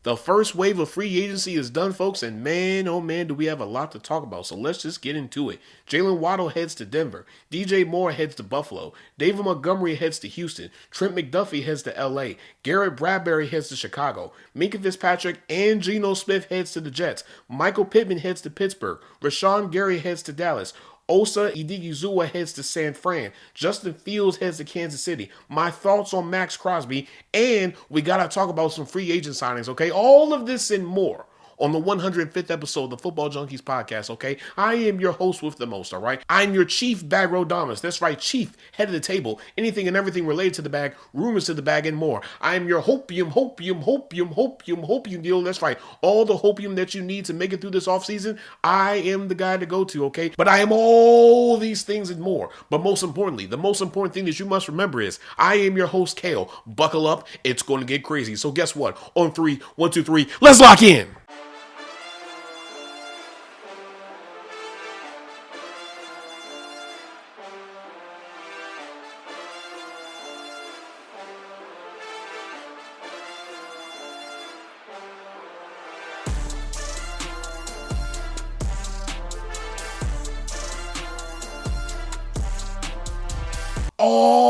The first wave of free agency is done, folks, and man, oh man, do we have a lot to talk about. So let's just get into it. Jalen Waddle heads to Denver. DJ Moore heads to Buffalo. David Montgomery heads to Houston. Trent McDuffie heads to LA. Garrett BradBury heads to Chicago. Minkah Fitzpatrick and Geno Smith heads to the Jets. Michael Pittman heads to Pittsburgh. Rashan Gary heads to Dallas. Osa Odighizuwa heads to San Fran. Justin Fields heads to Kansas City. My thoughts on Maxx Crosby. And we got to talk about some free agent signings, okay? All of this and more on the 105th episode of the Football Junkies podcast, okay? I am your host with the most, all right? I'm your chief bag row dominus. That's right, chief, head of the table, anything and everything related to the bag, rumors to the bag, and more. I am your hopium deal. That's right, all the hopium that you need to make it through this offseason, I am the guy to go to, okay? But I am all these things and more. But most importantly, the most important thing that you must remember is I am your host, Kale. Buckle up, it's going to get crazy. So guess what? On 3, 1, 2, 3, let's lock in. All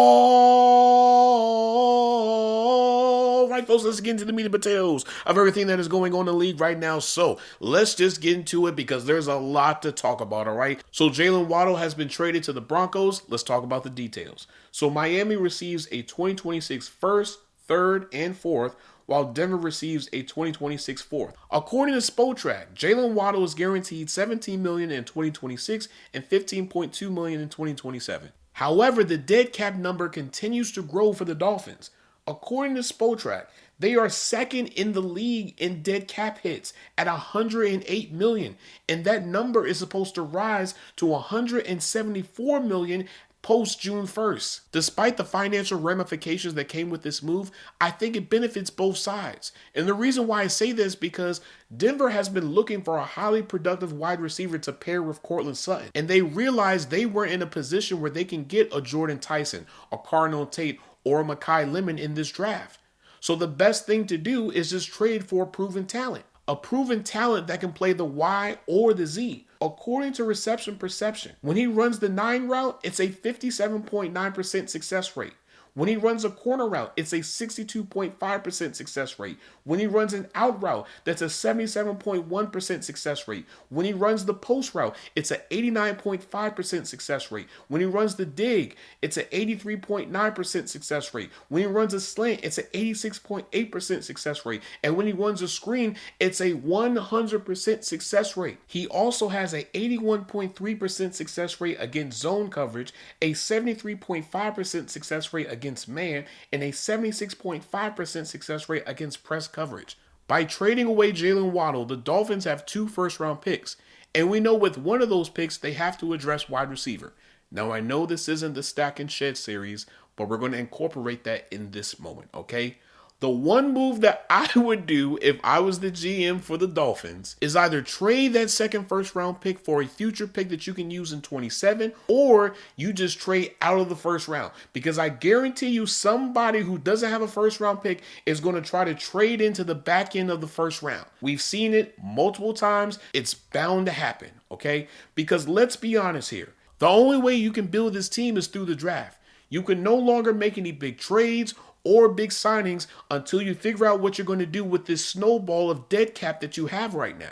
right, folks, let's get into the meat and potatoes of everything that is going on in the league right now. So let's just get into it because there's a lot to talk about, all right? So Jalen Waddle has been traded to the Broncos. Let's talk about the details. So Miami receives a 2026 first, third, and fourth, while Denver receives a 2026 fourth. According to Spotrac, Jalen Waddle is guaranteed $17 million in 2026 and $15.2 million in 2027. However, the dead cap number continues to grow for the Dolphins. According to Spotrac, they are second in the league in dead cap hits at $108 million, and that number is supposed to rise to $174 million post June 1st. Despite the financial ramifications that came with this move, I think it benefits both sides. And the reason why I say this is because Denver has been looking for a highly productive wide receiver to pair with Courtland Sutton. And they realized they weren't in a position where they can get a Jordan Tyson, a Cardinal Tate, or a Mekhi Lemon in this draft. So the best thing to do is just trade for a proven talent. A proven talent that can play the Y or the Z. According to Reception Perception, when he runs the 9 route, it's a 57.9% success rate. When he runs a corner route, it's a 62.5% success rate. When he runs an out route, that's a 77.1% success rate. When he runs the post route, it's an 89.5% success rate. When he runs the dig, it's an 83.9% success rate. When he runs a slant, it's an 86.8% success rate. And when he runs a screen, it's a 100% success rate. He also has an 81.3% success rate against zone coverage, a 73.5% success rate against man, and a 76.5% success rate against press coverage. By trading away Jalen Waddle, the Dolphins have 2 first-round picks, and we know with one of those picks, they have to address wide receiver. Now, I know this isn't the Stack and Shed series, but we're going to incorporate that in this moment, okay? The one move that I would do if I was the GM for the Dolphins is either trade that second first round pick for a future pick that you can use in 27, or you just trade out of the first round. Because I guarantee you somebody who doesn't have a first round pick is going to try to trade into the back end of the first round. We've seen it multiple times. It's bound to happen, okay? Because let's be honest here. The only way you can build this team is through the draft. You can no longer make any big trades or big signings until you figure out what you're going to do with this snowball of dead cap that you have right now.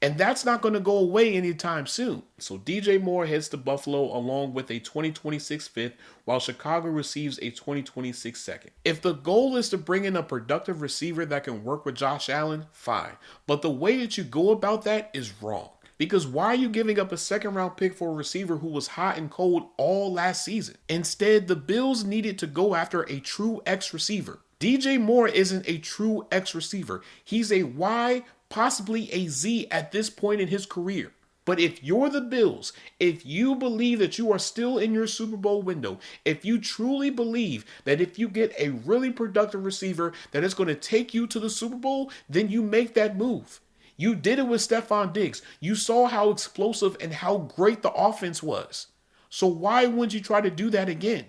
And that's not going to go away anytime soon. So DJ Moore heads to Buffalo along with a 2026 fifth, while Chicago receives a 2026 second. If the goal is to bring in a productive receiver that can work with Josh Allen, fine. But the way that you go about that is wrong. Because why are you giving up a second round pick for a receiver who was hot and cold all last season? Instead, the Bills needed to go after a true X receiver. DJ Moore isn't a true X receiver. He's a Y, possibly a Z at this point in his career. But if you're the Bills, if you believe that you are still in your Super Bowl window, if you truly believe that if you get a really productive receiver that is going to take you to the Super Bowl, then you make that move. You did it with Stephon Diggs. You saw how explosive and how great the offense was. So why wouldn't you try to do that again?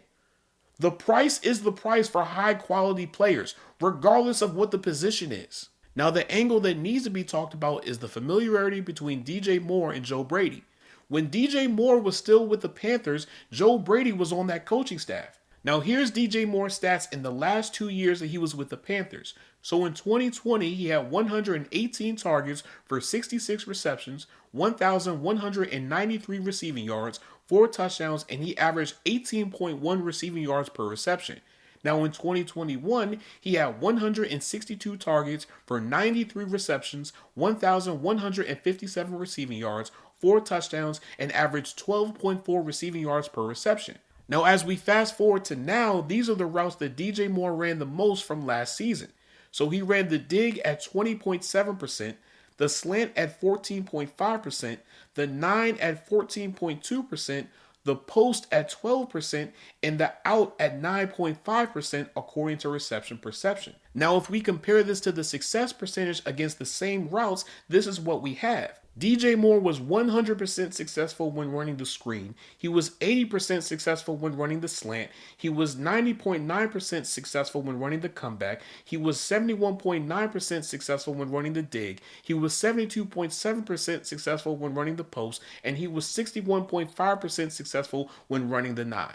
The price is the price for high quality players, regardless of what the position is. Now, the angle that needs to be talked about is the familiarity between DJ Moore and Joe Brady. When DJ Moore was still with the Panthers, Joe Brady was on that coaching staff. Now, here's DJ Moore's stats in the last 2 years that he was with the Panthers. So in 2020, he had 118 targets for 66 receptions, 1,193 receiving yards, 4 touchdowns, and he averaged 18.1 receiving yards per reception. Now in 2021, he had 162 targets for 93 receptions, 1,157 receiving yards, 4 touchdowns, and averaged 12.4 receiving yards per reception. Now, as we fast forward to now, these are the routes that DJ Moore ran the most from last season. So he ran the dig at 20.7%, the slant at 14.5%, the 9 at 14.2%, the post at 12%, and the out at 9.5% according to reception perception. Now, if we compare this to the success percentage against the same routes, this is what we have. DJ Moore was 100% successful when running the screen. He was 80% successful when running the slant. He was 90.9% successful when running the comeback. He was 71.9% successful when running the dig. He was 72.7% successful when running the post. And he was 61.5% successful when running the 9.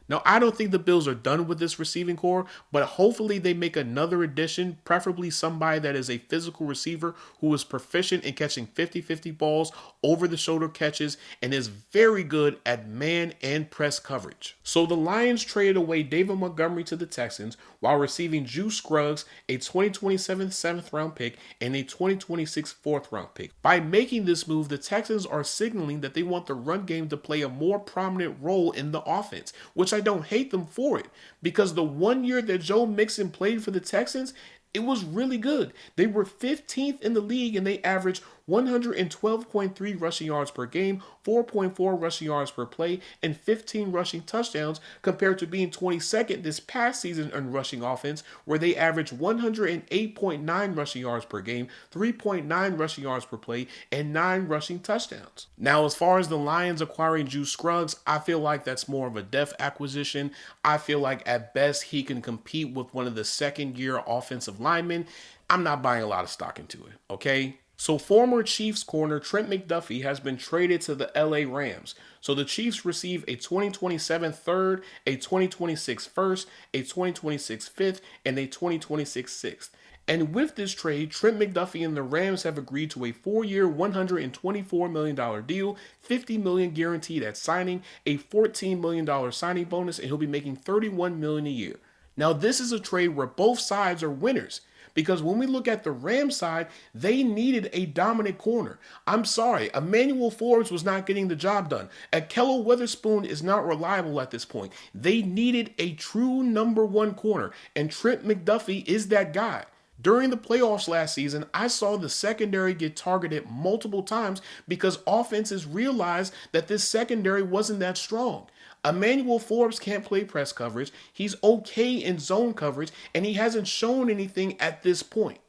Now, I don't think the Bills are done with this receiving core, but hopefully they make another addition, preferably somebody that is a physical receiver who is proficient in catching 50-50 balls, over-the-shoulder catches, and is very good at man and press coverage. So the Lions traded away David Montgomery to the Texans while receiving Juice Scruggs, a 2027 7th-round pick, and a 2026 4th-round pick. By making this move, the Texans are signaling that they want the run game to play a more prominent role in the offense, which I don't hate them for it, because the 1 year that Joe Mixon played for the Texans, it was really good. They were 15th in the league and they averaged 112.3 rushing yards per game, 4.4 rushing yards per play, and 15 rushing touchdowns compared to being 22nd this past season in rushing offense, where they averaged 108.9 rushing yards per game, 3.9 rushing yards per play, and 9 rushing touchdowns. Now, as far as the Lions acquiring Juice Scruggs, I feel like that's more of a depth acquisition. I feel like at best he can compete with one of the second-year offensive linemen. I'm not buying a lot of stock into it, okay? So former Chiefs corner Trent McDuffie has been traded to the LA Rams. So the Chiefs receive a 2027 third, a 2026 first, a 2026 fifth, and a 2026 sixth. And with this trade, Trent McDuffie and the Rams have agreed to a 4-year, $124 million deal, $50 million guaranteed at signing, a $14 million signing bonus, and he'll be making $31 million a year. Now, this is a trade where both sides are winners. Because when we look at the Rams side, they needed a dominant corner. I'm sorry, Emmanuel Forbes was not getting the job done. Akello Witherspoon is not reliable at this point. They needed a true number 1 corner, and Trent McDuffie is that guy. During the playoffs last season, I saw the secondary get targeted multiple times because offenses realized that this secondary wasn't that strong. Emmanuel Forbes can't play press coverage. He's okay in zone coverage, and he hasn't shown anything at this point.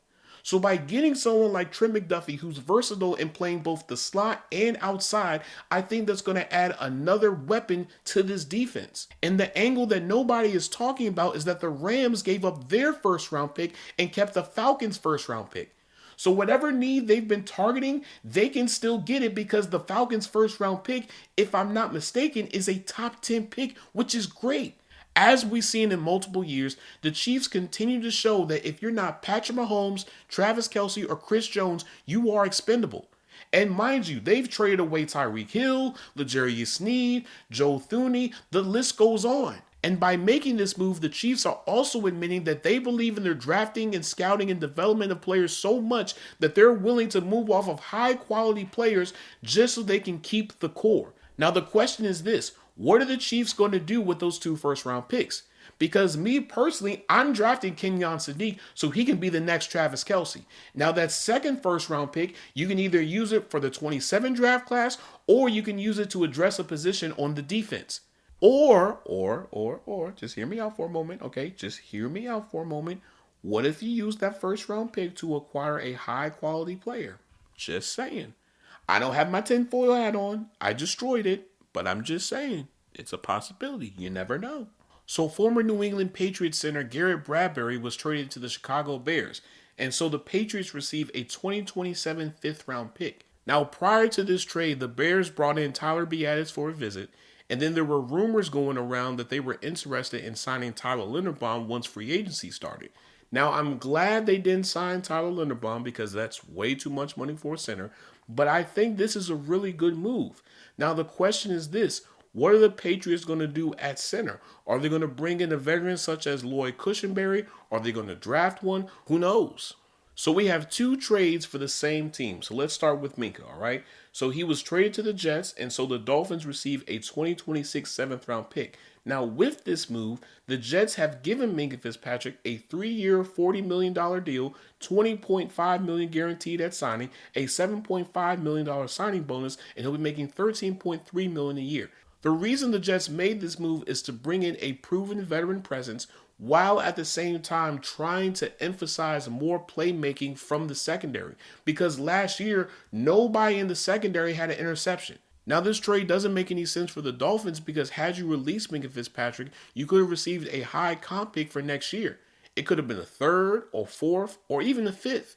So by getting someone like Trent McDuffie, who's versatile in playing both the slot and outside, I think that's going to add another weapon to this defense. And the angle that nobody is talking about is that the Rams gave up their first-round pick and kept the Falcons' first-round pick. So whatever need they've been targeting, they can still get it because the Falcons' first-round pick, if I'm not mistaken, is a top 10 pick, which is great. As we've seen in multiple years, the Chiefs continue to show that if you're not Patrick Mahomes, Travis Kelce, or Chris Jones, you are expendable. And mind you, they've traded away Tyreek Hill, L'Jarius Sneed, Joe Thuney, the list goes on. And by making this move, the Chiefs are also admitting that they believe in their drafting and scouting and development of players so much that they're willing to move off of high-quality players just so they can keep the core. Now, the question is this: what are the Chiefs going to do with those 2 first-round picks? Because me personally, I'm drafting Kenyon Sadiq so he can be the next Travis Kelce. Now, that second first-round pick, you can either use it for the 27 draft class or you can use it to address a position on the defense. Or, just hear me out for a moment, okay? Just hear me out for a moment. What if you use that first-round pick to acquire a high-quality player? Just saying. I don't have my tinfoil hat on. I destroyed it, but I'm just saying. It's a possibility. You never know. So former New England Patriots center Garrett BradBury was traded to the Chicago Bears. and so the Patriots receive a 2027 fifth-round pick. Now, prior to this trade, the Bears brought in Tyler Biadasz for a visit, and then there were rumors going around that they were interested in signing Tyler Linderbaum once free agency started. Now, I'm glad they didn't sign Tyler Linderbaum because that's way too much money for a center, but I think this is a really good move. Now, the question is this: what are the Patriots going to do at center? Are they going to bring in a veteran such as Lloyd Cushenberry? Are they going to draft one? Who knows? So we have two trades for the same team. So let's start with Minkah, all right? So he was traded to the Jets, and so the Dolphins receive a 2026 7th-round pick. Now, with this move, the Jets have given Minkah Fitzpatrick a 3-year, $40 million deal, $20.5 million guaranteed at signing, a $7.5 million signing bonus, and he'll be making $13.3 million a year. The reason the Jets made this move is to bring in a proven veteran presence while at the same time trying to emphasize more playmaking from the secondary, because last year, nobody in the secondary had an interception. Now, this trade doesn't make any sense for the Dolphins because had you released Minkah Fitzpatrick, you could have received a high comp pick for next year. It could have been a 3rd or 4th or even a 5th.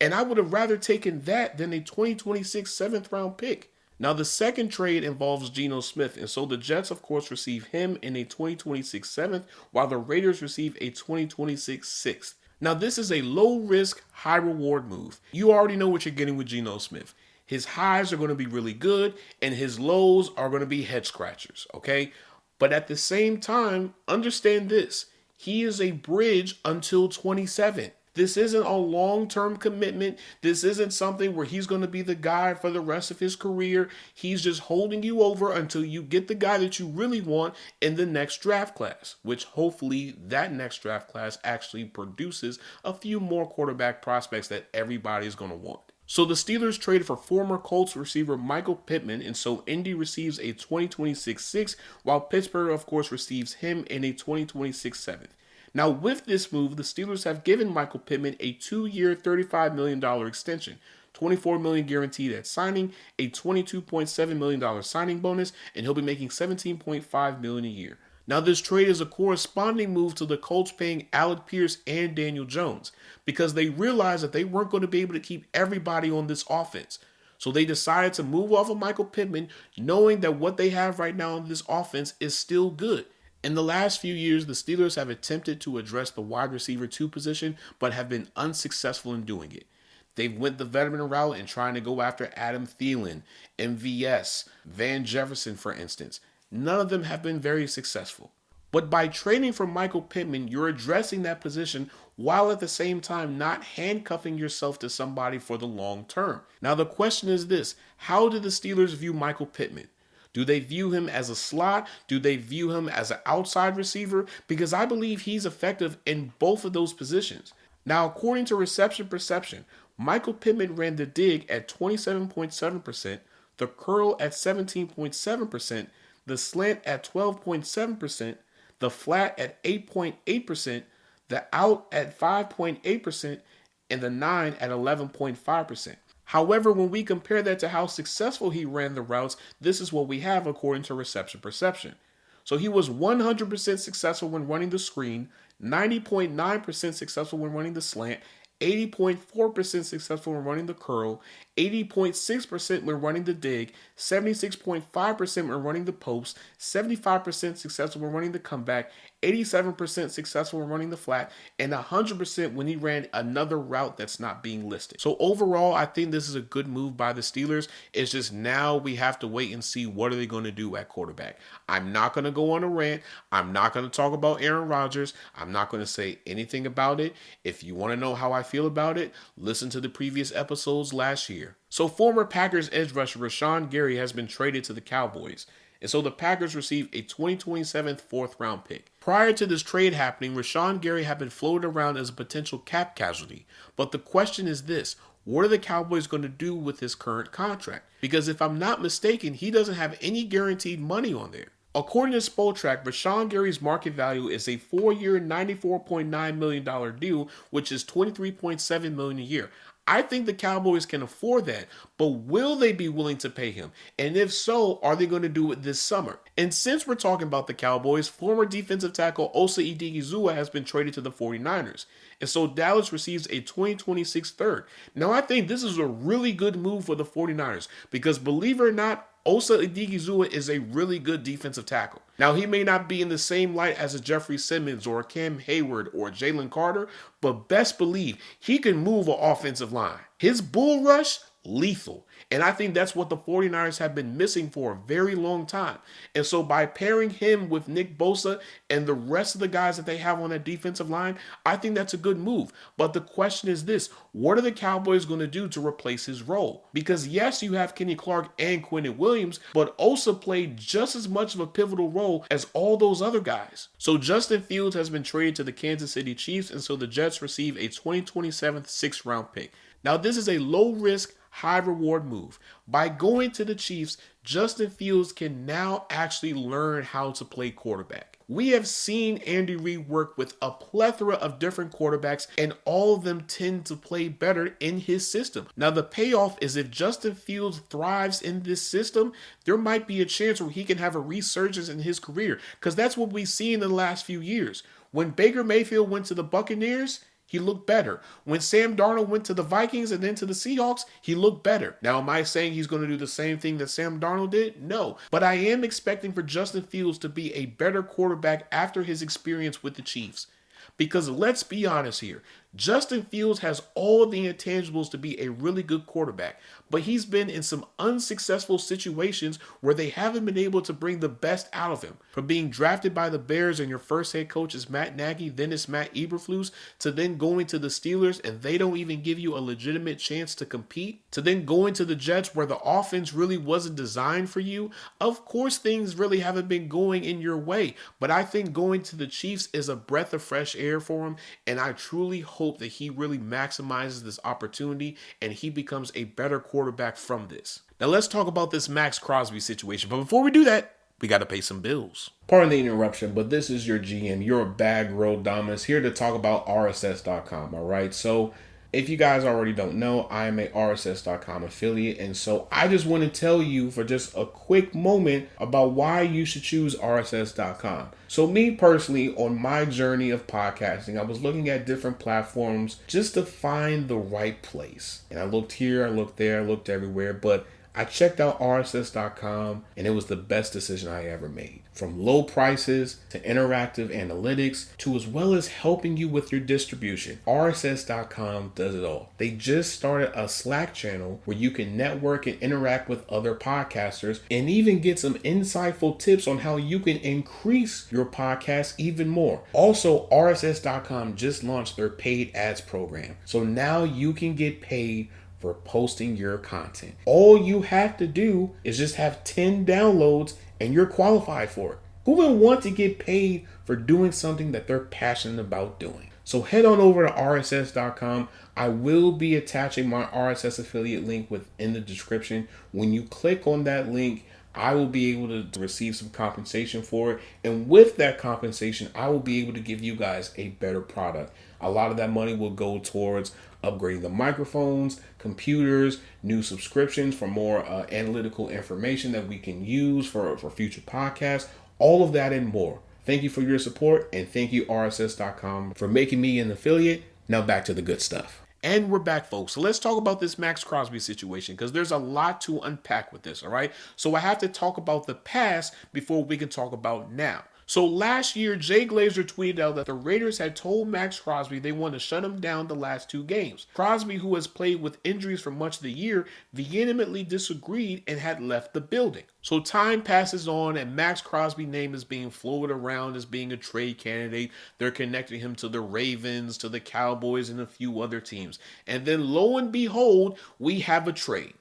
And I would have rather taken that than a 2026 7th-round pick. Now, the second trade involves Geno Smith, and so the Jets, of course, receive him in a 2026 7th, while the Raiders receive a 2026 6th. Now, this is a low-risk, high-reward move. You already know what you're getting with Geno Smith. His highs are going to be really good, and his lows are going to be head-scratchers, okay? But at the same time, understand this. He is a bridge until 27. This isn't a long-term commitment. This isn't something where he's going to be the guy for the rest of his career. He's just holding you over until you get the guy that you really want in the next draft class, which hopefully that next draft class actually produces a few more quarterback prospects that everybody's going to want. So the Steelers traded for former Colts receiver Michael Pittman, and so Indy receives a 2026 6th, while Pittsburgh, of course, receives him in a 2026 7th. Now, with this move, the Steelers have given Michael Pittman a 2-year, $35 million extension, $24 million guaranteed at signing, a $22.7 million signing bonus, and he'll be making $17.5 million a year. Now, this trade is a corresponding move to the Colts paying Alec Pierce and Daniel Jones because they realized that they weren't going to be able to keep everybody on this offense. So they decided to move off of Michael Pittman, knowing that what they have right now in this offense is still good. In the last few years, the Steelers have attempted to address the wide receiver 2 position, but have been unsuccessful in doing it. They've went the veteran route in trying to go after Adam Thielen, MVS, Van Jefferson, for instance. None of them have been very successful. But by trading for Michael Pittman, you're addressing that position while at the same time not handcuffing yourself to somebody for the long term. Now, the question is this: how do the Steelers view Michael Pittman? Do they view him as a slot? Do they view him as an outside receiver? Because I believe he's effective in both of those positions. Now, according to Reception Perception, Michael Pittman ran the dig at 27.7%, the curl at 17.7%, the slant at 12.7%, the flat at 8.8%, the out at 5.8%, and the 9 at 11.5%. However, when we compare that to how successful he ran the routes, this is what we have according to Reception Perception. So he was 100% successful when running the screen, 90.9% successful when running the slant, 80.4% successful when running the curl, 80.6% when running the dig, 76.5% when running the post, 75% successful when running the comeback, 87% successful when running the flat, and 100% when he ran another route that's not being listed. So overall, I think this is a good move by the Steelers. It's just now we have to wait and see what are they going to do at quarterback. I'm not going to go on a rant. I'm not going to talk about Aaron Rodgers. I'm not going to say anything about it. If you want to know how I feel about it, listen to the previous episodes last year. So former Packers edge rusher Rashan Gary has been traded to the Cowboys. And so the Packers receive a 2027 4th-round pick. Prior to this trade happening, Rashan Gary had been floated around as a potential cap casualty. But the question is this: what are the Cowboys going to do with his current contract? Because if I'm not mistaken, he doesn't have any guaranteed money on there. According to Spotrac, Rashan Gary's market value is a 4-year, $94.9 million deal, which is $23.7 million a year. I think the Cowboys can afford that, but will they be willing to pay him? And if so, are they going to do it this summer? And since we're talking about the Cowboys, former defensive tackle Osa Odighizuwa has been traded to the 49ers. And so Dallas receives a 2026 third. Now, I think this is a really good move for the 49ers because, believe it or not, Osa Odighizuwa is a really good defensive tackle. Now, he may not be in the same light as a Jeffrey Simmons or a Cam Hayward or Jalen Carter, but best believe he can move an offensive line. His bull rush, lethal. And I think that's what the 49ers have been missing for a very long time. And so by pairing him with Nick Bosa and the rest of the guys that they have on that defensive line, I think that's a good move. But the question is this: what are the Cowboys going to do to replace his role? Because yes, you have Kenny Clark and Quinnen Williams, but Osa played just as much of a pivotal role as all those other guys. So Justin Fields has been traded to the Kansas City Chiefs, and so the Jets receive a 2027 sixth round pick. Now, this is a low-risk, high-reward move. By going to the Chiefs, Justin Fields can now actually learn how to play quarterback. We have seen Andy Reid work with a plethora of different quarterbacks, and all of them tend to play better in his system. Now, the payoff is if Justin Fields thrives in this system, there might be a chance where he can have a resurgence in his career, because that's what we've seen in the last few years. When Baker Mayfield went to the Buccaneers, he looked better. When Sam Darnold went to the Vikings and then to the Seahawks, he looked better. Now, am I saying he's going to do the same thing that Sam Darnold did? No. But I am expecting for Justin Fields to be a better quarterback after his experience with the Chiefs. Because let's be honest here, Justin Fields has all the intangibles to be a really good quarterback, but he's been in some unsuccessful situations where they haven't been able to bring the best out of him. From being drafted by the Bears and your first head coach is Matt Nagy, then it's Matt Eberflus, to then going to the Steelers and they don't even give you a legitimate chance to compete, to then going to the Jets where the offense really wasn't designed for you. Of course, things really haven't been going in your way, but I think going to the Chiefs is a breath of fresh air for him, and I truly hope that he really maximizes this opportunity and he becomes a better quarterback from this. Now let's talk about this Maxx Crosby situation, but before we do that, we got to pay some bills. Pardon the interruption, but this is your GM, your bag roll Dominus, here to talk about RSS.com, all right? So if you guys already don't know, I am a RSS.com affiliate, and so I just want to tell you for just a quick moment about why you should choose RSS.com. So me personally, on my journey of podcasting, I was looking at different platforms just to find the right place. And I looked here, I looked there, I looked everywhere, but I checked out RSS.com and it was the best decision I ever made. From low prices to interactive analytics to as well as helping you with your distribution. RSS.com does it all. They just started a Slack channel where you can network and interact with other podcasters and even get some insightful tips on how you can increase your podcast even more. Also, RSS.com just launched their paid ads program. So now you can get paid for posting your content. All you have to do is just have 10 downloads and you're qualified for it. Who would want to get paid for doing something that they're passionate about doing? So head on over to RSS.com. I will be attaching my RSS affiliate link within the description. When you click on that link, I will be able to receive some compensation for it. And with that compensation, I will be able to give you guys a better product. A lot of that money will go towards upgrading the microphones, computers, new subscriptions for more analytical information that we can use for future podcasts, all of that and more. Thank you for your support, and thank you RSS.com for making me an affiliate. Now back to the good stuff. And we're back, folks. So let's talk about this Maxx Crosby situation because there's a lot to unpack with this, all right? So I have to talk about the past before we can talk about now. So last year, Jay Glazer tweeted out that the Raiders had told Maxx Crosby they wanted to shut him down the last 2 games. Crosby, who has played with injuries for much of the year, vehemently disagreed and had left the building. So time passes on and Maxx Crosby's name is being floated around as being a trade candidate. They're connecting him to the Ravens, to the Cowboys, and a few other teams. And then lo and behold, we have a trade.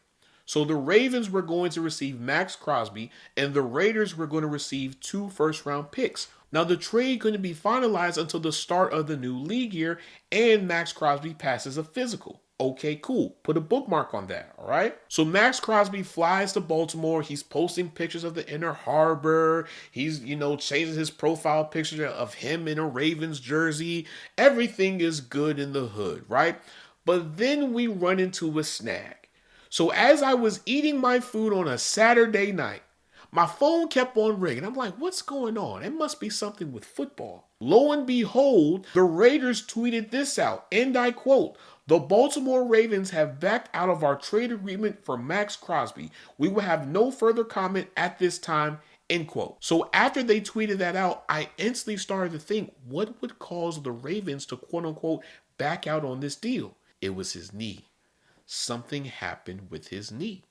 So the Ravens were going to receive Maxx Crosby and the Raiders were going to receive 2 first-round picks. Now the trade couldn't be finalized until the start of the new league year and Maxx Crosby passes a physical. Okay, cool. Put a bookmark on that, all right? So Maxx Crosby flies to Baltimore. He's posting pictures of the Inner Harbor. He's, changing his profile picture of him in a Ravens jersey. Everything is good in the hood, right? But then we run into a snag. So as I was eating my food on a Saturday night, my phone kept on ringing. I'm like, what's going on? It must be something with football. Lo and behold, the Raiders tweeted this out, and I quote, "The Baltimore Ravens have backed out of our trade agreement for Maxx Crosby. We will have no further comment at this time," end quote. So after they tweeted that out, I instantly started to think, what would cause the Ravens to quote unquote back out on this deal? It was his knee. Something happened with his knee.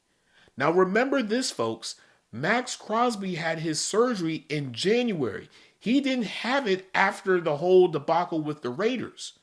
Now remember this, folks. Maxx Crosby had his surgery in January. He didn't have it after the whole debacle with the Raiders.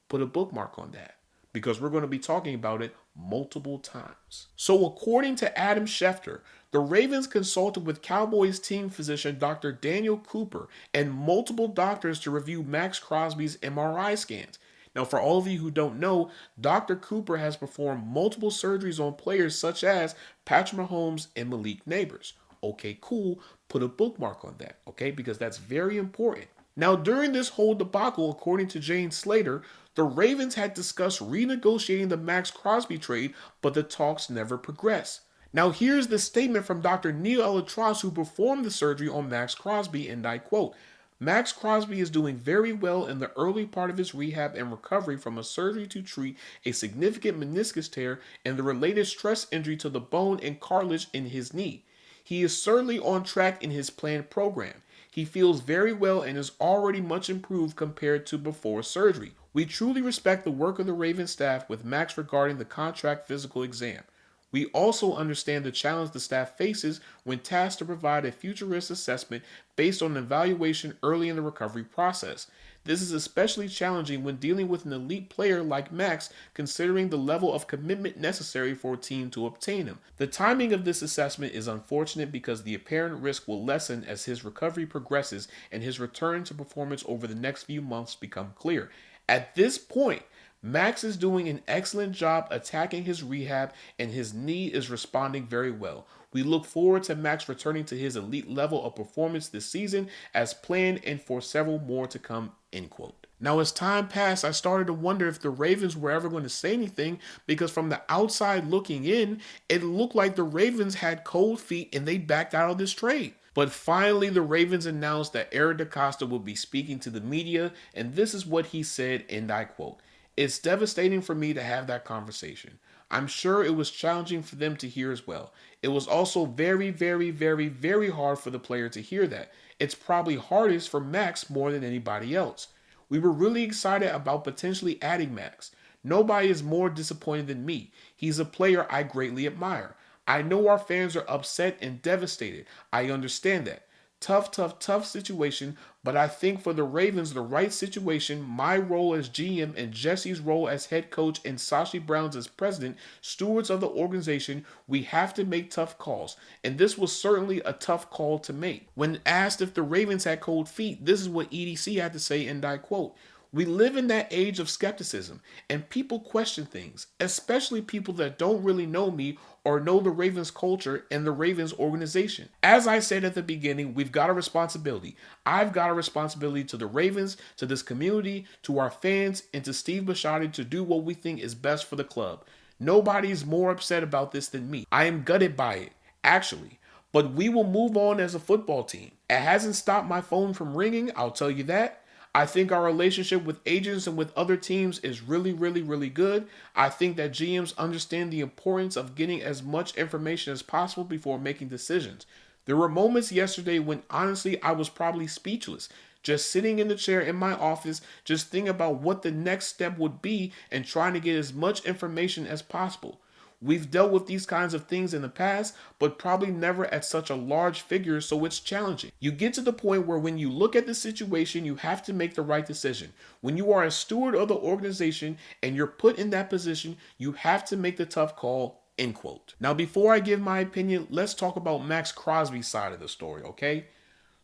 Put a bookmark on that because we're going to be talking about it multiple times. So according to Adam Schefter, the Ravens consulted with Cowboys team physician Dr. Daniel Cooper and multiple doctors to review Maxx Crosby's MRI scans. Now, for all of you who don't know, Dr. Cooper has performed multiple surgeries on players such as Patrick Mahomes and Malik Neighbors. Okay, cool. Put a bookmark on that, okay? Because that's very important. Now, during this whole debacle, according to Jane Slater, the Ravens had discussed renegotiating the Maxx Crosby trade, but the talks never progressed. Now, here's the statement from Dr. Neil Elatross, who performed the surgery on Maxx Crosby, and I quote, "Maxx Crosby is doing very well in the early part of his rehab and recovery from a surgery to treat a significant meniscus tear and the related stress injury to the bone and cartilage in his knee. He is certainly on track in his planned program. He feels very well and is already much improved compared to before surgery. We truly respect the work of the Ravens staff with Maxx regarding the contract physical exam. We also understand the challenge the staff faces when tasked to provide a future risk assessment based on an evaluation early in the recovery process. This is especially challenging when dealing with an elite player like Maxx, considering the level of commitment necessary for a team to obtain him. The timing of this assessment is unfortunate because the apparent risk will lessen as his recovery progresses and his return to performance over the next few months become clear. At this point, Maxx is doing an excellent job attacking his rehab and his knee is responding very well. We look forward to Maxx returning to his elite level of performance this season as planned and for several more to come," end quote. Now, as time passed, I started to wonder if the Ravens were ever going to say anything because from the outside looking in, it looked like the Ravens had cold feet and they backed out of this trade. But finally, the Ravens announced that Eric DeCosta will be speaking to the media, and this is what he said, and I quote, "It's devastating for me to have that conversation. I'm sure it was challenging for them to hear as well. It was also very, very, very, very hard for the player to hear that. It's probably hardest for Maxx more than anybody else. We were really excited about potentially adding Maxx. Nobody is more disappointed than me. He's a player I greatly admire. I know our fans are upset and devastated. I understand that. Tough situation, but I think for the Ravens, the right situation, my role as GM and Jesse's role as head coach and Sashi Brown's as president, stewards of the organization, we have to make tough calls. And this was certainly a tough call to make." When asked if the Ravens had cold feet, this is what EDC had to say, and I quote, "We live in that age of skepticism, and people question things, especially people that don't really know me or know the Ravens culture and the Ravens organization. As I said at the beginning, we've got a responsibility. I've got a responsibility to the Ravens, to this community, to our fans, and to Steve Bisciotti to do what we think is best for the club. Nobody's more upset about this than me. I am gutted by it, actually. But we will move on as a football team. It hasn't stopped my phone from ringing, I'll tell you that. I think our relationship with agents and with other teams is really, really, really good. I think that GMs understand the importance of getting as much information as possible before making decisions. There were moments yesterday when honestly I was probably speechless, just sitting in the chair in my office, just thinking about what the next step would be and trying to get as much information as possible. We've dealt with these kinds of things in the past, but probably never at such a large figure, so it's challenging. You get to the point where when you look at the situation, you have to make the right decision. When you are a steward of the organization and you're put in that position, you have to make the tough call," end quote. Now, before I give my opinion, let's talk about Maxx Crosby's side of the story, okay?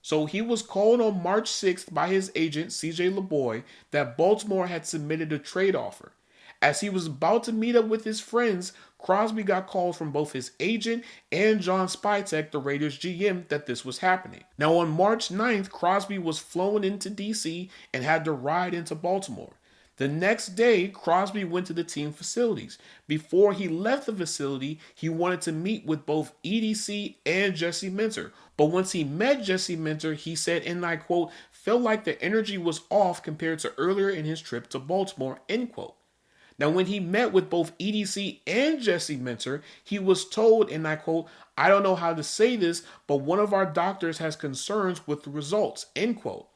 So he was called on March 6th by his agent, CJ LeBoy, that Baltimore had submitted a trade offer. As he was about to meet up with his friends, Crosby got calls from both his agent and John Spytek, the Raiders GM, that this was happening. Now on March 9th, Crosby was flown into DC and had to ride into Baltimore. The next day, Crosby went to the team facilities. Before he left the facility, he wanted to meet with both EDC and Jesse Minter. But once he met Jesse Minter, he said, and I quote, felt like the energy was off compared to earlier in his trip to Baltimore, end quote. Now, when he met with both EDC and Jesse Minter, he was told, and I quote, I don't know how to say this, but one of our doctors has concerns with the results, end quote.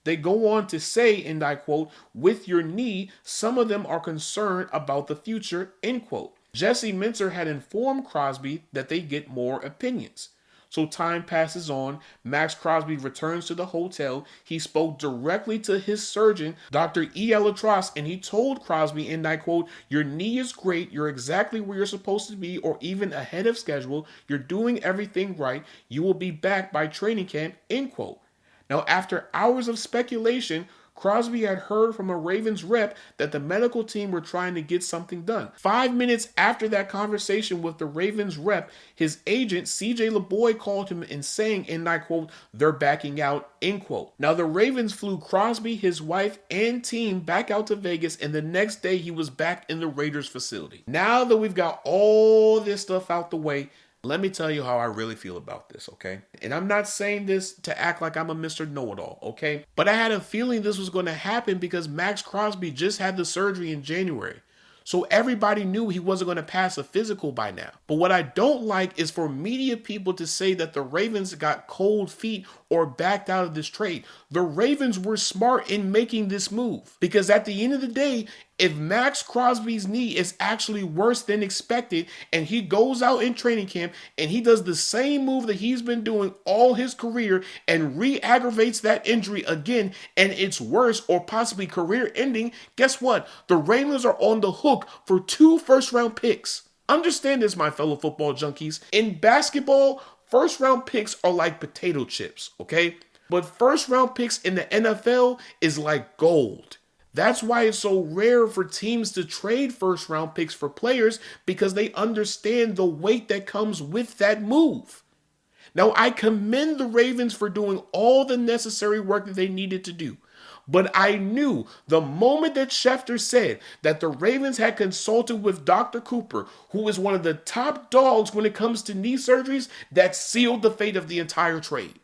They go on to say, and I quote, with your knee, some of them are concerned about the future, end quote. Jesse Minter had informed Crosby that they get more opinions. So time passes on. Maxx Crosby returns to the hotel. He spoke directly to his surgeon, Dr. E. Latros, and he told Crosby, and I quote, your knee is great. You're exactly where you're supposed to be, or even ahead of schedule. You're doing everything right. You will be back by training camp, end quote. Now, after hours of speculation, Crosby had heard from a Ravens rep that the medical team were trying to get something done. 5 minutes after that conversation with the Ravens rep, his agent, CJ LeBoy, called him and saying, and I quote, they're backing out, end quote. Now, the Ravens flew Crosby, his wife, and team back out to Vegas, and the next day he was back in the Raiders facility. Now that we've got all this stuff out the way, let me tell you how I really feel about this, okay? And I'm not saying this to act like I'm a Mr. Know-It-All, okay? But I had a feeling this was going to happen because Maxx Crosby just had the surgery in January. So everybody knew he wasn't going to pass a physical by now. But what I don't like is for media people to say that the Ravens got cold feet or backed out of this trade. The Ravens were smart in making this move because at the end of the day, if Maxx Crosby's knee is actually worse than expected and he goes out in training camp and he does the same move that he's been doing all his career and re-aggravates that injury again and it's worse or possibly career ending, guess what? The Ravens are on the hook for 2 first-round picks. Understand this, my fellow football junkies. In basketball, first-round picks are like potato chips, okay? But first-round picks in the NFL is like gold. That's why it's so rare for teams to trade first-round picks for players because they understand the weight that comes with that move. Now, I commend the Ravens for doing all the necessary work that they needed to do. But I knew the moment that Schefter said that the Ravens had consulted with Dr. Cooper, who is one of the top dogs when it comes to knee surgeries, that sealed the fate of the entire trade.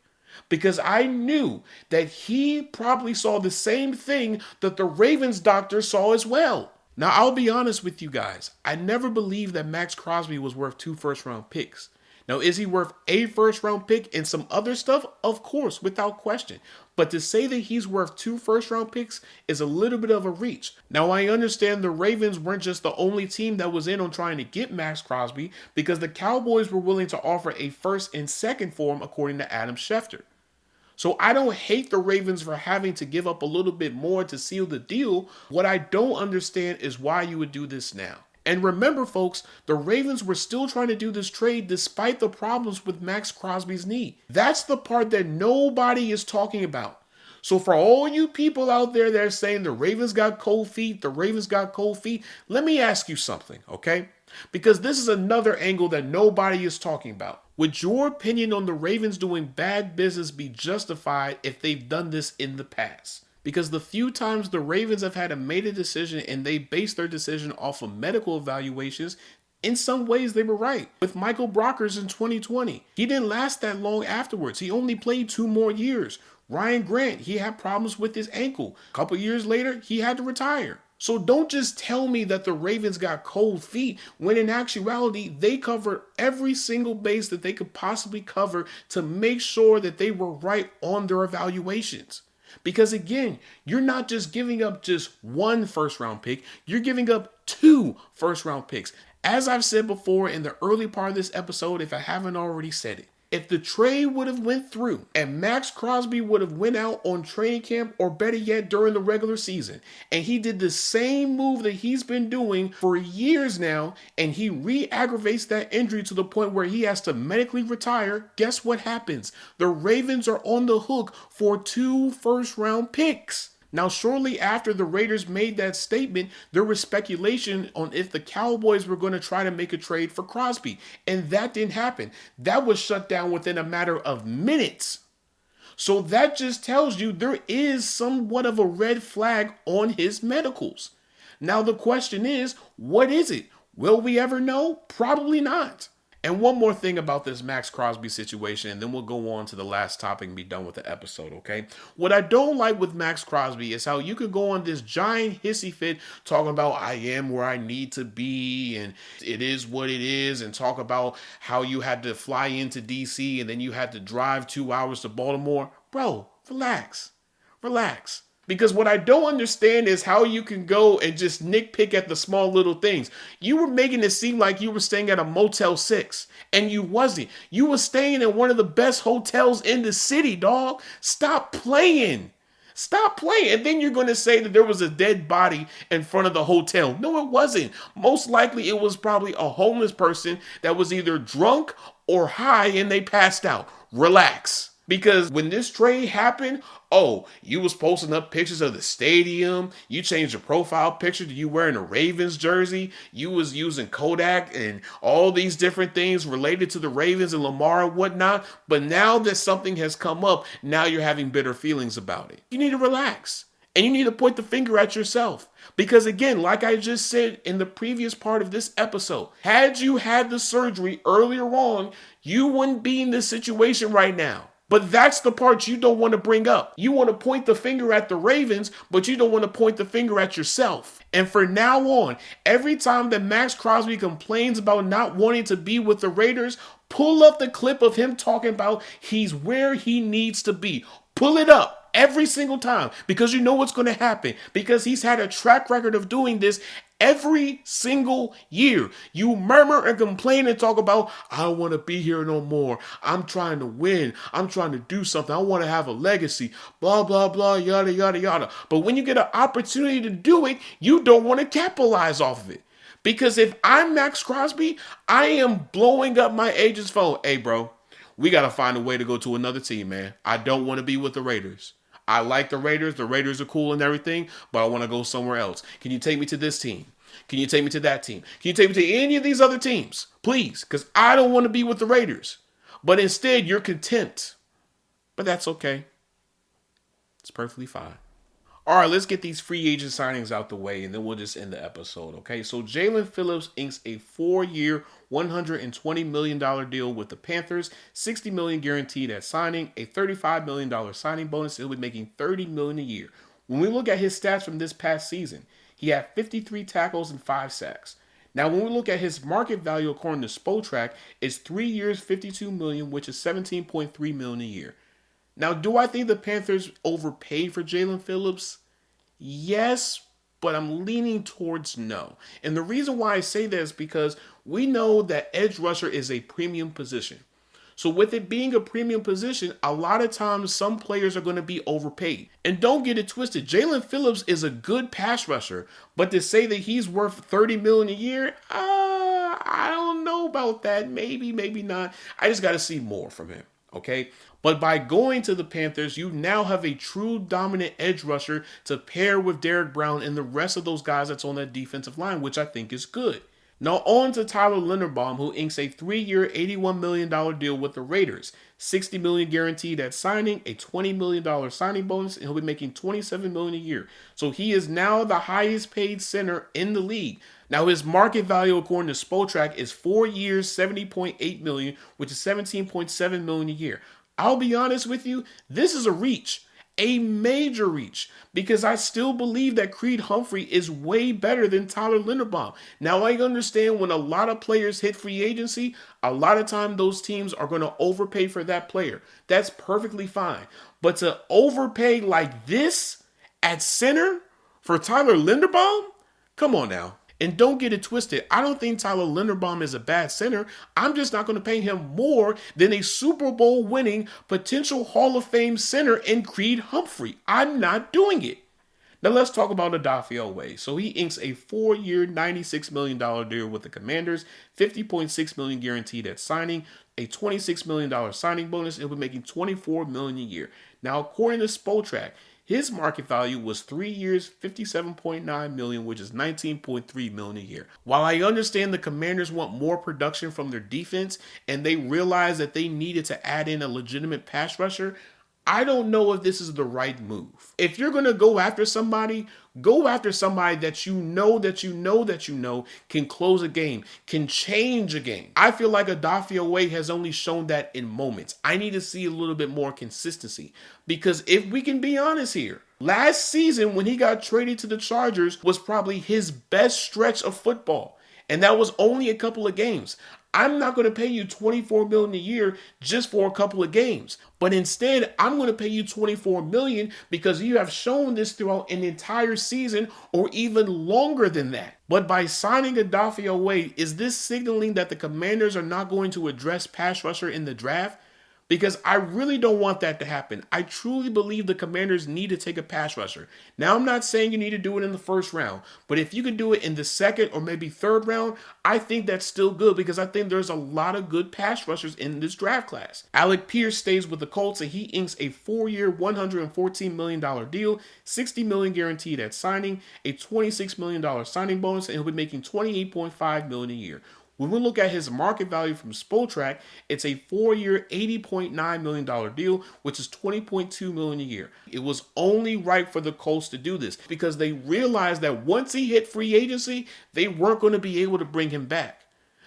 Because I knew that he probably saw the same thing that the Ravens doctor saw as well. Now, I'll be honest with you guys. I never believed that Maxx Crosby was worth 2 first-round picks. Now, is he worth a first-round pick and some other stuff? Of course, without question. But to say that he's worth 2 first-round picks is a little bit of a reach. Now, I understand the Ravens weren't just the only team that was in on trying to get Maxx Crosby because the Cowboys were willing to offer a first and second for him, according to Adam Schefter. So I don't hate the Ravens for having to give up a little bit more to seal the deal. What I don't understand is why you would do this now. And remember, folks, the Ravens were still trying to do this trade despite the problems with Maxx Crosby's knee. That's the part that nobody is talking about. So for all you people out there that are saying the Ravens got cold feet, let me ask you something, okay? Because this is another angle that nobody is talking about. Would your opinion on the Ravens doing bad business be justified if they've done this in the past? Because the few times the Ravens have had to make a decision and they base their decision off of medical evaluations, in some ways they were right. With Michael Brockers in 2020, he didn't last that long afterwards. He only played 2 more years. Ryan Grant, he had problems with his ankle. A couple years later, he had to retire. So don't just tell me that the Ravens got cold feet when in actuality, they covered every single base that they could possibly cover to make sure that they were right on their evaluations. Because again, you're not just giving up just 1 first-round pick, you're giving up 2 first-round picks. As I've said before in the early part of this episode, if I haven't already said it, if the trade would have went through and Maxx Crosby would have went out on training camp or better yet during the regular season and he did the same move that he's been doing for years now and he re-aggravates that injury to the point where he has to medically retire, guess what happens? The Ravens are on the hook for 2 first-round picks. Now, shortly after the Raiders made that statement, there was speculation on if the Cowboys were going to try to make a trade for Crosby, and that didn't happen. That was shut down within a matter of minutes. So that just tells you there is somewhat of a red flag on his medicals. Now the question is, what is it? Will we ever know? Probably not. And one more thing about this Maxx Crosby situation, and then we'll go on to the last topic and be done with the episode, okay? What I don't like with Maxx Crosby is how you could go on this giant hissy fit talking about I am where I need to be and it is what it is, and talk about how you had to fly into DC and then you had to drive 2 hours to Baltimore. Bro, relax. Relax. Because what I don't understand is how you can go and just nitpick at the small little things. You were making it seem like you were staying at a Motel 6, and you wasn't. You were staying in one of the best hotels in the city, dog. Stop playing. Stop playing. And then you're going to say that there was a dead body in front of the hotel. No, it wasn't. Most likely it was probably a homeless person that was either drunk or high and they passed out. Relax. Because when this trade happened, you was posting up pictures of the stadium. You changed your profile picture to you wearing a Ravens jersey. You was using Kodak and all these different things related to the Ravens and Lamar and whatnot. But now that something has come up, now you're having bitter feelings about it. You need to relax. And you need to point the finger at yourself. Because again, like I just said in the previous part of this episode, had you had the surgery earlier on, you wouldn't be in this situation right now. But that's the part you don't want to bring up. You want to point the finger at the Ravens, but you don't want to point the finger at yourself. And from now on, every time that Maxx Crosby complains about not wanting to be with the Raiders, pull up the clip of him talking about he's where he needs to be. Pull it up every single time, because you know what's going to happen, because he's had a track record of doing this every single year. You murmur and complain and talk about, I don't want to be here no more. I'm trying to win. I'm trying to do something. I want to have a legacy. Blah, blah, blah, yada, yada, yada. But when you get an opportunity to do it, you don't want to capitalize off of it. Because if I'm Maxx Crosby, I am blowing up my agent's phone. Hey, bro, we got to find a way to go to another team, man. I don't want to be with the Raiders. I like the Raiders. The Raiders are cool and everything, but I want to go somewhere else. Can you take me to this team? Can you take me to that team? Can you take me to any of these other teams? Please, because I don't want to be with the Raiders. But instead, you're content. But that's okay. It's perfectly fine. All right, let's get these free agent signings out the way, and then we'll just end the episode, okay? So Jaelan Phillips inks a 4-year, $120 million deal with the Panthers, $60 million guaranteed at signing, a $35 million signing bonus. He'll be making $30 million a year. When we look at his stats from this past season, he had 53 tackles and 5 sacks. Now, when we look at his market value according to Spotrac, it's 3 years, $52 million, which is $17.3 million a year. Now, do I think the Panthers overpaid for Jaelan Phillips? Yes, but I'm leaning towards no. And the reason why I say that is because we know that edge rusher is a premium position. So with it being a premium position, a lot of times some players are going to be overpaid. And don't get it twisted, Jaelan Phillips is a good pass rusher, but to say that he's worth $30 million a year, I don't know about that. Maybe, maybe not. I just got to see more from him. Okay, but by going to the Panthers, you now have a true dominant edge rusher to pair with Derrick Brown and the rest of those guys that's on that defensive line, which I think is good. Now on to Tyler Linderbaum, who inks a 3-year, $81 million deal with the Raiders. $60 million guaranteed at signing, a $20 million signing bonus, and he'll be making $27 million a year. So he is now the highest paid center in the league. Now his market value according to Spotrac is 4 years, $70.8 million, which is $17.7 million a year. I'll be honest with you, this is a reach. A major reach, because I still believe that Creed Humphrey is way better than Tyler Linderbaum. Now, I understand when a lot of players hit free agency, a lot of time those teams are going to overpay for that player. That's perfectly fine. But to overpay like this at center for Tyler Linderbaum? Come on now. And don't get it twisted. I don't think Tyler Linderbaum is a bad center. I'm just not going to pay him more than a Super Bowl winning potential Hall of Fame center in Creed Humphrey. I'm not doing it. Now let's talk about Odighizuwa. So he inks a 4-year, $96 million deal with the Commanders, $50.6 million guaranteed at signing, a $26 million signing bonus. He'll be making $24 million a year. Now, according to Spotrac, his market value was 3 years, $57.9 million, which is $19.3 million a year. While I understand the Commanders want more production from their defense and they realize that they needed to add in a legitimate pass rusher, I don't know if this is the right move. If you're going to go after somebody that you know can close a game, can change a game. I feel like Odighizuwa has only shown that in moments. I need to see a little bit more consistency, because if we can be honest here, last season when he got traded to the Chargers was probably his best stretch of football, and that was only a couple of games. I'm not going to pay you $24 million a year just for a couple of games, but instead I'm going to pay you $24 million because you have shown this throughout an entire season or even longer than that. But by signing Odighizuwa, is this signaling that the Commanders are not going to address pass rusher in the draft? Because I really don't want that to happen. I truly believe the Commanders need to take a pass rusher. Now, I'm not saying you need to do it in the first round, but if you can do it in the second or maybe third round, I think that's still good, because I think there's a lot of good pass rushers in this draft class. Alec Pierce stays with the Colts, and he inks a 4-year, $114 million deal, $60 million guaranteed at signing, a $26 million signing bonus, and he'll be making $28.5 million a year. When we look at his market value from Spotrac, it's a 4-year, $80.9 million deal, which is $20.2 million a year. It was only right for the Colts to do this because they realized that once he hit free agency, they weren't going to be able to bring him back.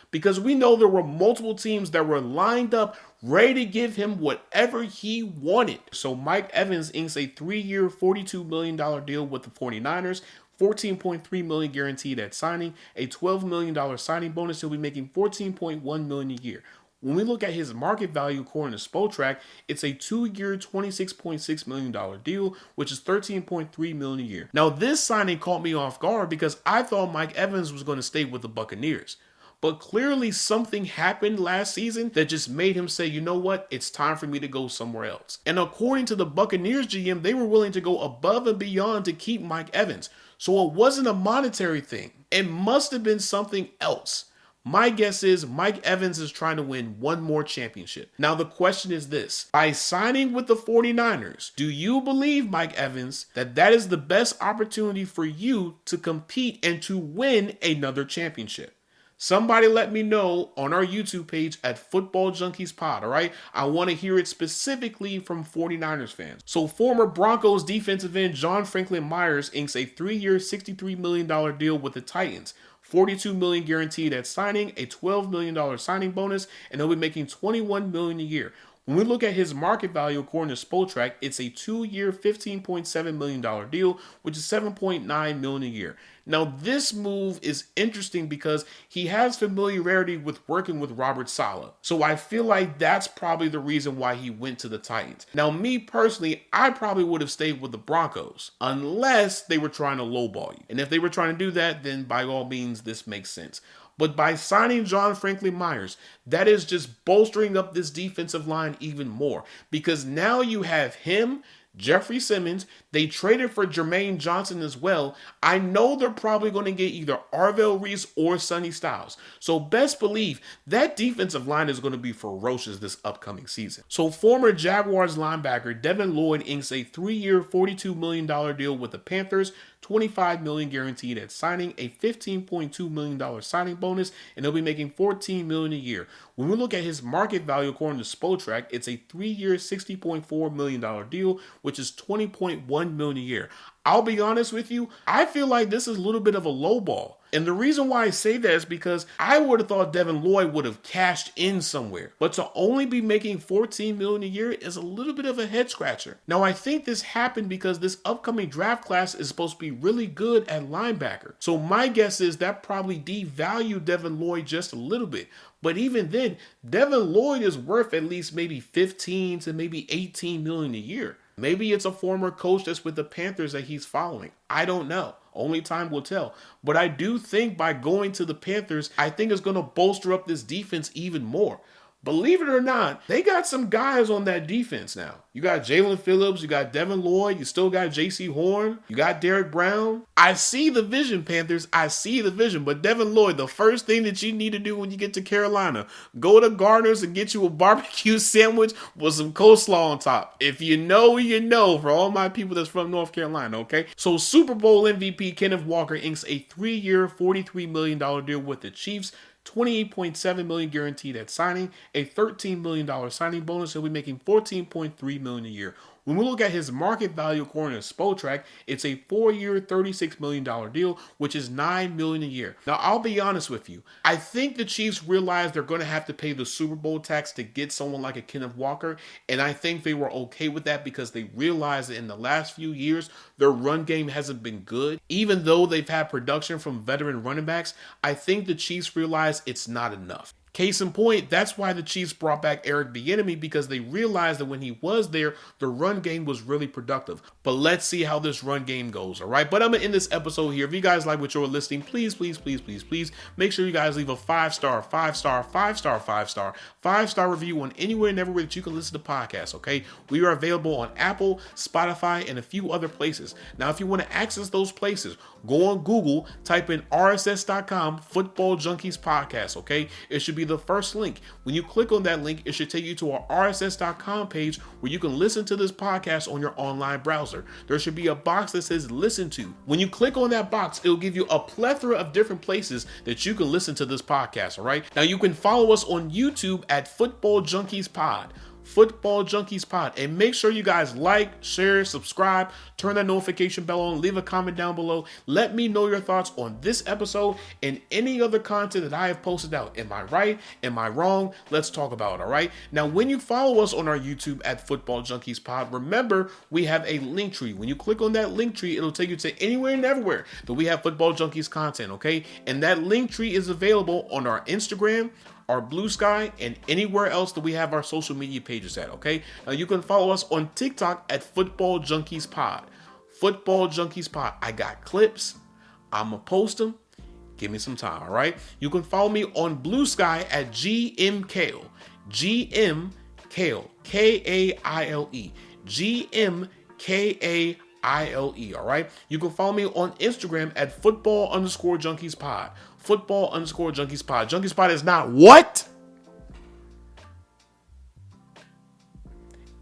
Because we know there were multiple teams that were lined up ready to give him whatever he wanted. So Mike Evans inks a 3-year, $42 million deal with the 49ers. $14.3 million guaranteed at signing, a $12 million signing bonus. He'll be making $14.1 million a year. When we look at his market value according to Spotrac, it's a 2-year, $26.6 million deal, which is $13.3 million a year. Now, this signing caught me off guard because I thought Mike Evans was going to stay with the Buccaneers. But clearly something happened last season that just made him say, you know what, it's time for me to go somewhere else. And according to the Buccaneers GM, they were willing to go above and beyond to keep Mike Evans. So it wasn't a monetary thing. It must have been something else. My guess is Mike Evans is trying to win one more championship. Now the question is this: by signing with the 49ers, do you believe, Mike Evans, that is the best opportunity for you to compete and to win another championship? Somebody let me know on our YouTube page at Football Junkies Pod, all right? I want to hear it specifically from 49ers fans. So former Broncos defensive end John Franklin Myers inks a 3-year, $63 million deal with the Titans. $42 million guaranteed at signing, a $12 million signing bonus, and he'll be making $21 million a year. When we look at his market value according to Spotrac, it's a 2-year, $15.7 million deal, which is $7.9 million a year. Now, this move is interesting because he has familiarity with working with Robert Saleh. So I feel like that's probably the reason why he went to the Titans. Now, me personally, I probably would have stayed with the Broncos unless they were trying to lowball you. And if they were trying to do that, then by all means, this makes sense. But by signing John Franklin Myers, that is just bolstering up this defensive line even more. Because now you have him, Jeffrey Simmons. They traded for Jermaine Johnson as well. I know they're probably going to get either Arvell Reese or Sonny Styles. So best believe that defensive line is going to be ferocious this upcoming season. So former Jaguars linebacker Devin Lloyd inks a 3-year, $42 million deal with the Panthers. $25 million guaranteed at signing, a $15.2 million signing bonus, and he'll be making $14 million a year. When we look at his market value according to Spotrac, it's a 3-year, $60.4 million deal, which is $20.1 million a year. I'll be honest with you, I feel like this is a little bit of a low ball. And the reason why I say that is because I would have thought Devin Lloyd would have cashed in somewhere. But to only be making $14 million a year is a little bit of a head scratcher. Now, I think this happened because this upcoming draft class is supposed to be really good at linebacker. So my guess is that probably devalued Devin Lloyd just a little bit. But even then, Devin Lloyd is worth at least maybe 15 to maybe 18 million a year. Maybe it's a former coach that's with the Panthers that he's following. I don't know. Only time will tell. But I do think by going to the Panthers, I think it's going to bolster up this defense even more. Believe it or not, they got some guys on that defense now. You got Jalen Phillips, you got Devin Lloyd, you still got J.C. Horn, you got Derek Brown. I see the vision, Panthers. I see the vision. But Devin Lloyd, the first thing that you need to do when you get to Carolina, go to Gardner's and get you a barbecue sandwich with some coleslaw on top. If you know, you know, for all my people that's from North Carolina, okay? So Super Bowl MVP Kenneth Walker inks a 3-year, $43 million deal with the Chiefs. $28.7 million guaranteed at signing, a $13 million signing bonus. He'll be making $14.3 million a year. When we look at his market value according to Spotrac, it's a 4-year, $36 million deal, which is $9 million a year. Now, I'll be honest with you. I think the Chiefs realize they're going to have to pay the Super Bowl tax to get someone like a Kenneth Walker, and I think they were okay with that because they realized that in the last few years, their run game hasn't been good. Even though they've had production from veteran running backs, I think the Chiefs realize it's not enough. Case in point, that's why the Chiefs brought back Eric Bieniemy, because they realized that when he was there, the run game was really productive. But let's see how this run game goes, all right? But I'm going to end this episode here. If you guys like what you're listening, please make sure you guys leave a 5-star review on anywhere and everywhere that you can listen to podcasts, okay? We are available on Apple, Spotify, and a few other places. Now, if you want to access those places, go on Google, type in rss.com, Football Junkies Podcast, okay? It should be the first link. When you click on that link, it should take you to our rss.com page where you can listen to this podcast on your online browser. There should be a box that says listen to. When you click on that box, it'll give you a plethora of different places that you can listen to this podcast, all right? Now, you can follow us on YouTube at Football Junkies Pod. Football Junkies Pod. And make sure you guys like, share, subscribe, turn that notification bell on, leave a comment down below. Let me know your thoughts on this episode and any other content that I have posted out. Am I right? Am I wrong? Let's talk about it, all right? Now, when you follow us on our YouTube at Football Junkies Pod, remember, we have a link tree. When you click on that link tree, it'll take you to anywhere and everywhere that we have Football Junkies content, okay? And that link tree is available on our Instagram, our Blue Sky, and anywhere else that we have our social media pages at, okay? Now, you can follow us on TikTok at Football Junkies Pod. Football Junkies Pod. I got clips. I'm going to post them. Give me some time, all right? You can follow me on Blue Sky at GMKale. GMKale. K-A-I-L-E. GMKAILE, all right? You can follow me on Instagram at Football_Junkies Pod. Football_Junkies Pod. Junkies Pod is not what?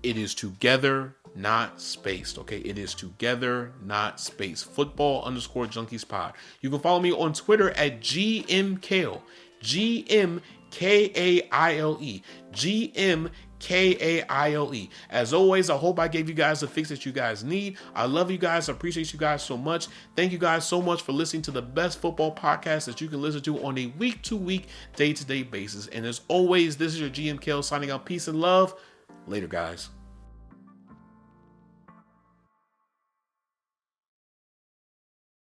It is together, not spaced, okay? It is together, not spaced. Football_Junkies Pod. You can follow me on Twitter at GMKale. GMKAILE. GMKAILE. As always, I hope I gave you guys the fix that you guys need. I love you guys. I appreciate you guys so much. Thank you guys so much for listening to the best football podcast that you can listen to on a week-to-week, day-to-day basis. And as always, this is your GMKale signing out. Peace and love. Later, guys.